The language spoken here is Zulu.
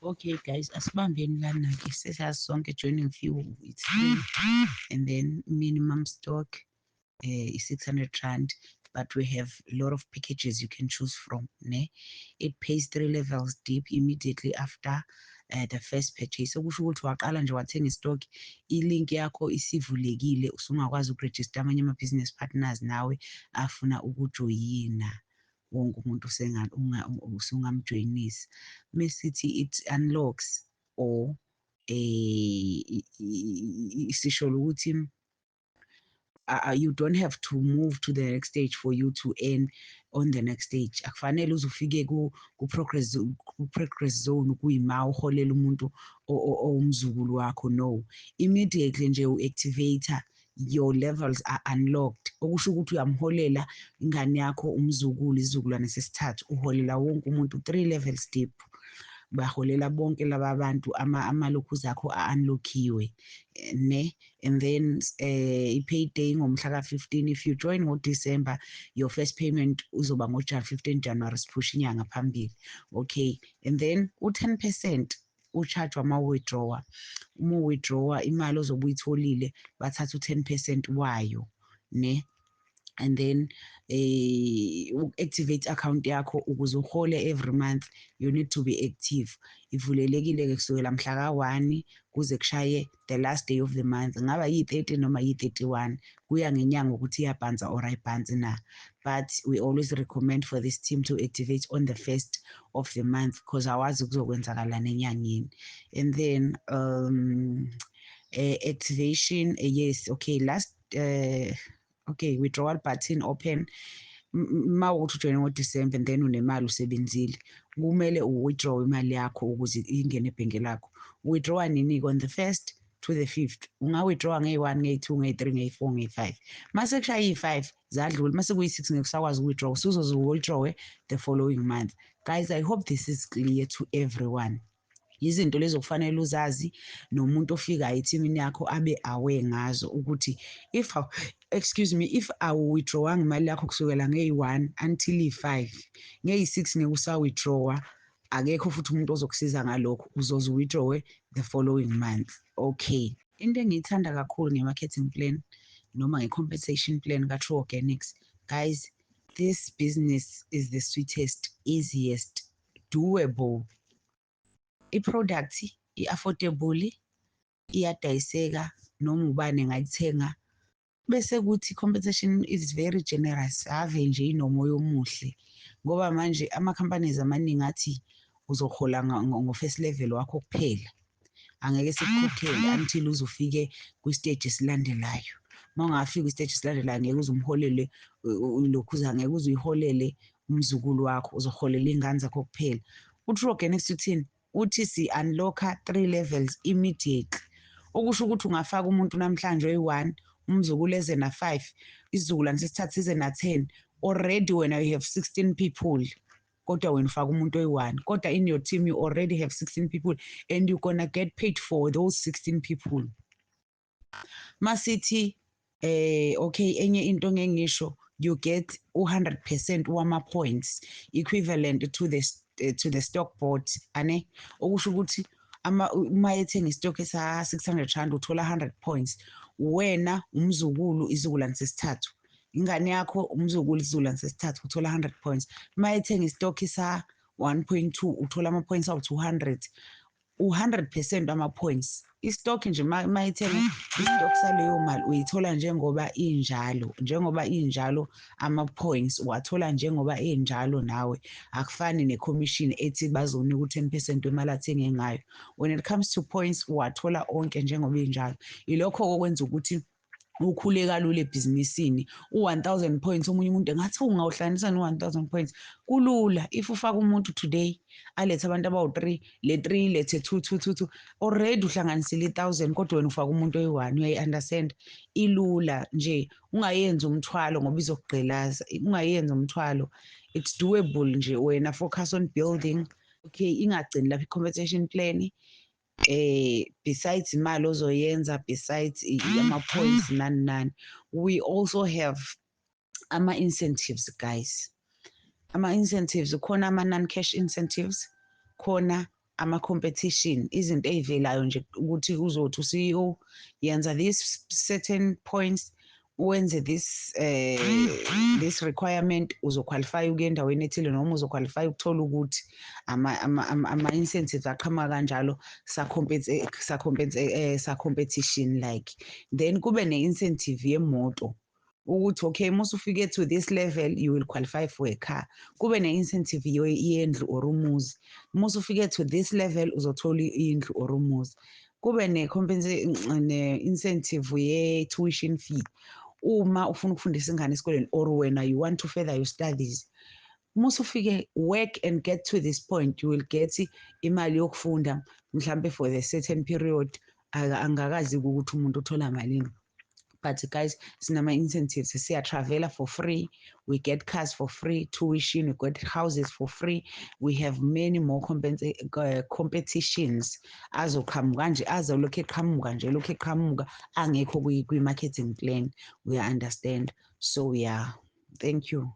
Okay guys, asibambeni lana ke sesazi sonke joining fee it's free and then minimum stock is 600 rand, but we have a lot of packages you can choose from. Ne? It pays 3 levels deep immediately after the first purchase. Okusho ukuthi waqala nje wathenga istock, ilink yakho isivulekile, usungakwazi ukuregister amanye ama-business partners nawe afuna ukujoyina. Wonke umuntu usungamjoyinisa. Mesithi it unlocks or sisho ukuthi you don't have to move to the next stage for you to earn on the next stage. Akufanele uze ufike ku-progress zone kuyima uholela umuntu owumzukulu wakho. No, immediately nje u-activator, your levels are unlocked. Okusho ukuthi uyamholela ingane yakho, umzukulu, isizukulwane sesithathu, uholela wonke umuntu 3 levels deep. Baholela bonke laba bantu amalokhuzi akho a-unlockiwe, ne? And then i-payday ngomhla ka-15. If you join ngoDecember, your first payment uzoba ngo-January 15 January, siphusha inyanga phambili. Okay, and then u-10% ucharge ama-withdrawer. Uma withdrawer imali ozobe uyitholile bathatha u-10% wayo, ne? And then activate account yakho ukuze uhole every month, you need to be active. Ivulelekile-ke kusukela mhla ka-1 kuze kushaye the last day of the month. Ngaba yi-30 noma yi-31, kuya ngenyanga ukuthi iyabhanza or ayibhanzi na. But we always recommend for this team to activate on the 1st of the month because awazi kuzokwenzakalani enyangeni. And then activation, yes, okay, last okay, withdrawal button open. Ma ukuthi ujoyine ngoDecember and then unemali usebenzile, kumele u-withdraw imali yakho ukuze ingene ebhenki lakho. Withdraw nini? On the 1st to the 5th. Unga-withdraw ngeyi-1, ngeyi-2, ngeyi-3, ngeyi-4, ngeyi-5. Mase kushaya iyi-5 zadlula, mase kuyi-6 ngeke usakwazi uku-withdraw, usuzoze u-withdraw the following month. Guys, I hope this is clear to everyone. Izinto lezo kufanele uzazi, nomuntu ofikayo ethimini yakho abe aware ngazo ukuthi if awu-withdrawanga imali yakho kusukela ngeyi-1 until i-5, ngeyi-6 ngeke usa-withdrawa, akekho futhi umuntu ozokusiza ngalokho, uzoze u-withdrawe the following month. Okay, into engiyithanda kakhulu nge-marketing plan noma nge-compensation plan ka-True Organics, guys, this business is the sweetest, easiest, doable. I-product i-affordable, iyadayiseka, noma ubani engayithenga. Bese kuthi compensation is very generous, ave nje inomoya omuhle, ngoba manje ama-companies amaningi athi uzohola ngo-first level wakho kuphela, angeke sikukhokhele until uze ufike kwi-stage esilandelayo. Uma ungafika kwi-stage esilandelayo ngeke uze umholele lokhuza, angeke uze uyiholele umzukulu wakho, uzoholela iy'ngane zakho kuphela. U-True Organics uthini? Uthi si-unlock-a 3 levels immediately. Okusho ukuthi ungafaka umuntu namhlanje oyi-1, umzukulu eze na-5, isizukulwane sesithathu size na-10, already wena you have 16 people, kodwa wena ufaka umuntu oyi-1, kodwa in your team you already have 16 people and you're gonna get paid for those 16 people. Masithi okay, enye into ngengisho, you get 100% wama-points equivalent to the stock board, ane? Okusho ukuthi uma ethenga istock esa-600 rand uthola 100 points. Wena umzukulu, isizukulwane sesithathu, ingane yakho umzukulu, isizukulwane sesithathu, uthola 100 points. Uma ethenga istock esa-1.2 uthola ama-points awu-200, u-100% wama-points. Istock nje ma ithenga istock saleyo mali uyithola njengoba injalo, ama-points uwathola njengoba enjalo nawe. Akufani ne-commission ethi bazonika u-10% wemali athenge ngayo. When it comes to points uwathola onke njengoba injalo. Ilokho okwenza ukuthi ukhule kalula ebhizinisini. U-1,000 points omunye umuntu engathi ungawuhlanganisa no-1,000 points kulula. If ufaka umuntu today alethe abantu abawu-3, le 3 ilethe 2, already uhlanganisile 1,000, kodwa wena ufaka umuntu oyi-1. Uyayi-understand? Ilula nje, ungayenzi umthwalo ngoba izokugqilaza, ungayenzi umthwalo. It's doable nje, wena focus on building. Okay, ingagcini lapha i-compensation plan. Besides imali ozoyenza, besides ama-points nani, we also have ama-incentives, guys. Ama-incentives, khona ama-non-cash incentives, khona ama-competition, izinto ey'velayo nje ukuthi uzothi u-CEO yenza these certain points, wenze this requirement, uzoqualify ukuya endaweni ethile noma uzoqualify ukuthola ukuthi ama-incentives aqhamuka kanjalo sa-competition like. Then kube ne-incentive yemoto ukuthi okay uma usufike to this level you will qualify for a car. Kube ne-incentive yendlu or umuzi, uma usufike to this level uzothola indlu or umuzi. Kube ne-incentive ye-tuition fee uma ufuna ukufundisa ingane esikoleni or wena you want to further your studies. Uma usufike work and get to this point you will get imali yokufunda mhlambe for the certain period. Angakazi ukuthi umuntu uthola malini. But guys, sinama-incentives, siya-travela for free, we get cars for free, tuition, we get houses for free, we have many more competitions azoqhamuka nje azolokhu eqhamuka nje lokhu eqhamuka angekho kwi-marketing plan. We understand. So yeah, thank you.